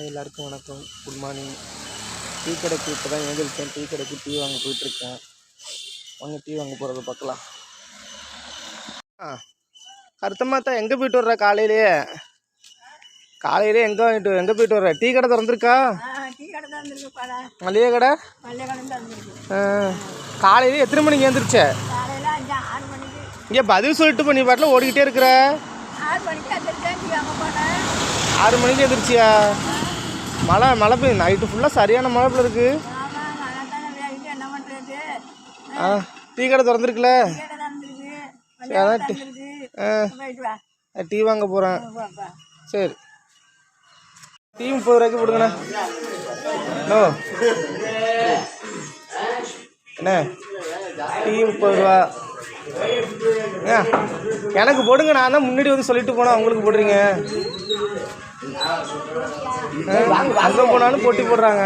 எல்லாருக்கும் வணக்கம், good morning. Tea கடைக்கு இப்போ தான் எழுந்திரிச்சேன். டீ கடைக்கு டீ வாங்க போயிட்டுருக்கேன். வாங்க டீ வாங்க போகிறத பார்க்கலாம். அர்த்தமாத்தா எங்கே போயிட்டு வர்ற? காலையிலே எங்கே போயிட்டு வர்ற? டீ கடை திறந்துருக்கா? மளிகை கடை? காலையிலே எத்தனை மணிக்கு எழுந்திரிச்ச? இங்கே பதில் சொல்லிட்டு பண்ணி பாட்டில் ஓடிக்கிட்டே இருக்கிற. 6 மணிக்கு எழுந்திரிச்சியா? மழை பெய்யும். நைட்டு ஃபுல்லாக சரியான மழை போல இருக்கு. டீ கடை திறந்துருக்குல்ல? டீ வாங்க போகிறேன். சரி, டீ 30 ரூபாய்க்கு போடுங்கண்ணா. என்ன டீ 30 ரூபா எனக்கு போடுங்க. நான் தான் முன்னாடி வந்து சொல்லிட்டு போனா உங்களுக்கு போடுறீங்க. அங்கே போனாலும் போட்டி போடுறாங்க.